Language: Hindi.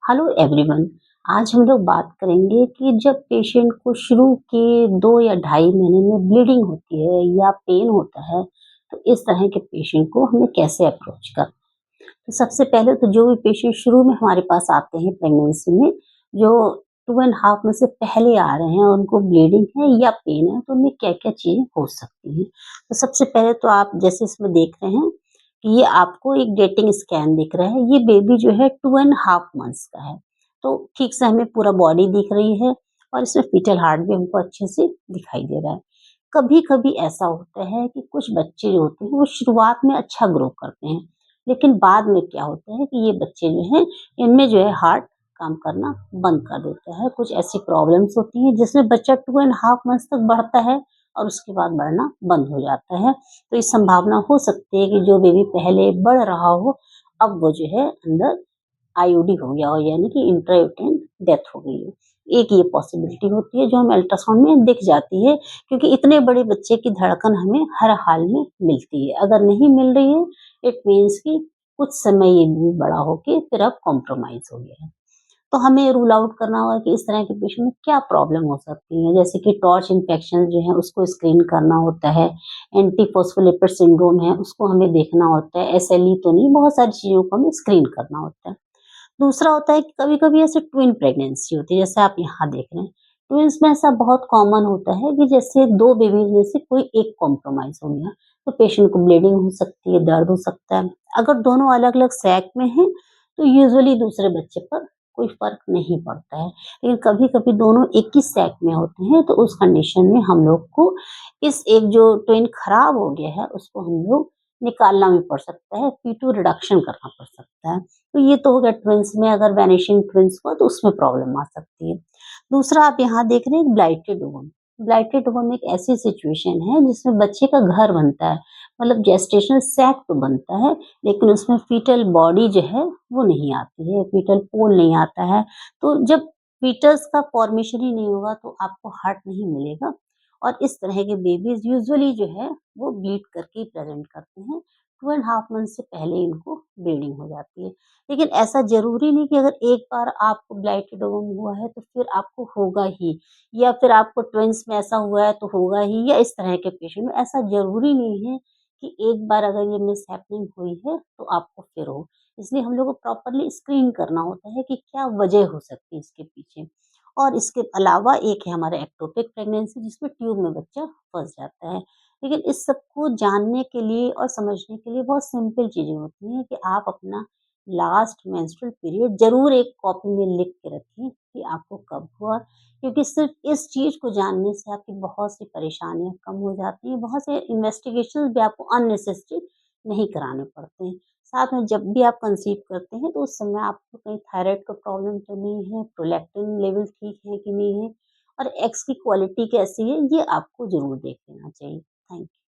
Hello everyone. आज हम लोग बात करेंगे कि जब पेशेंट को शुरू के 2 या ढाई महीने में ब्लीडिंग होती है या पेन होता है, तो इस तरह के पेशेंट को हमें कैसे अप्रोच करना। तो सबसे पहले तो जो भी पेशेंट शुरू में हमारे पास आते हैं प्रेगनेंसी में, जो 2.5 में से पहले आ रहे हैं और उनको ब्लीडिंग है या पेन है, तो उनमें क्या-क्या चीज़ें हो सकती हैं। तो सबसे पहले तो आप जैसे इसमें देख रहे हैं कि ये आपको एक डेटिंग स्कैन दिख रहा है। ये बेबी जो है 2.5 मंथ्स का है, तो ठीक से हमें पूरा बॉडी दिख रही है और इसमें फीटल हार्ट भी हमको अच्छे से दिखाई दे रहा है। कभी-कभी ऐसा होता है कि कुछ बच्चे जो होते हैं वो शुरुआत में अच्छा ग्रो करते हैं, लेकिन बाद में क्या होता है कि ये बच्चे जो हैं इनमें जो है हार्ट काम करना बंद कर देता है। कुछ ऐसी प्रॉब्लम्स होती हैं जिसमें बच्चा 2.5 मंथ्स तक बढ़ता है और उसके बाद बढ़ना बंद हो जाता है। तो ये संभावना हो सकती है कि जो बेबी पहले बढ़ रहा हो, अब वो जो है अंदर आईओडी हो गया हो, यानी कि इंट्रायूटेराइन डेथ हो गई हो। एक ये पॉसिबिलिटी होती है जो हमें अल्ट्रासाउंड में दिख जाती है, क्योंकि इतने बड़े बच्चे की धड़कन हमें हर हाल में मिलती है। अगर नहीं मिल रही है, इट मीन्स कि कुछ समय ये भी बड़ा होके फिर अब कॉम्प्रोमाइज़ हो गया है। तो हमें रूल आउट करना होगा कि इस तरह के पेशेंट में क्या प्रॉब्लम हो सकती है, जैसे कि टॉर्च इन्फेक्शन जो है उसको स्क्रीन करना होता है, एंटी फॉस्फोलिपिड सिंड्रोम है उसको हमें देखना होता है, एसएलई तो नहीं, बहुत सारी चीज़ों को हमें स्क्रीन करना होता है। दूसरा होता है कि कभी-कभी ऐसे ट्विन प्रेगनेंसी होती है, जैसे आप यहाँ देख रहे हैं। ट्विन्स में ऐसा बहुत कॉमन होता है कि जैसे 2 बेबीज़ में से कोई एक कॉम्प्रोमाइज़ हो गया, तो पेशेंट को ब्लीडिंग हो सकती है, दर्द हो सकता है। अगर दोनों अलग-अलग सैक में हैं, तो यूजुअली दूसरे बच्चे पर कोई फ़र्क नहीं पड़ता है। लेकिन कभी-कभी दोनों एक ही सैक में होते हैं, तो उस कंडीशन में हम लोग को इस एक जो ट्विन खराब हो गया है, उसको हम लोग निकालना भी पड़ सकता है, P2 रिडक्शन करना पड़ सकता है। तो ये तो हो गया ट्विन्स में। अगर वैनिशिंग ट्विन्स हुआ तो उसमें प्रॉब्लम आ सकती है। दूसरा आप यहाँ देख रहे हैं ब्लाइटेड वूमन। ब्लाइटेड वूमन एक ऐसी सिचुएशन है जिसमें बच्चे का घर बनता है, मतलब जेस्टेशनल सैक तो बनता है, लेकिन उसमें फीटल बॉडी जो है वो नहीं आती है, फीटल पोल नहीं आता है। तो जब फीटस का फॉर्मेशन ही नहीं होगा तो आपको हार्ट नहीं मिलेगा, और इस तरह के बेबीज यूजुअली जो है वो ब्लीड करके ही प्रेजेंट करते हैं। 2.5 मंथ से पहले इनको ब्लीडिंग हो जाती है। लेकिन ऐसा ज़रूरी नहीं कि अगर एक बार आपको ब्लाइटेड ओवम हुआ है तो फिर आपको होगा ही, या फिर आपको ट्विन्स में ऐसा हुआ है तो होगा ही, या इस तरह के पेशेंट में ऐसा ज़रूरी नहीं है कि एक बार अगर ये मिसहैपनिंग हुई है तो आपको फिर हो। इसलिए हम लोग को प्रॉपर्ली स्क्रीन करना होता है कि क्या वजह हो सकती है इसके पीछे। और इसके अलावा एक है हमारा एक्टोपिक प्रेगनेंसी, जिसमें ट्यूब में बच्चा फँस जाता है। लेकिन इस सब को जानने के लिए और समझने के लिए बहुत सिंपल चीज़ें होती हैं कि आप अपना लास्ट मेंस्ट्रुअल पीरियड ज़रूर एक कॉपी में लिख के रखें कि आपको कब हुआ, क्योंकि सिर्फ़ इस चीज़ को जानने से आपकी बहुत सी परेशानियाँ कम हो जाती हैं, बहुत से इन्वेस्टिगेशंस भी आपको अननेसेसरी नहीं कराने पड़ते हैं। साथ में जब भी आप कंसीव करते हैं तो उस समय आपको कहीं थायराइड का प्रॉब्लम तो नहीं है, प्रोलैक्टिन लेवल ठीक है कि नहीं है, और एग्स की क्वालिटी कैसी है, ये आपको ज़रूर देख लेना चाहिए। Thank you.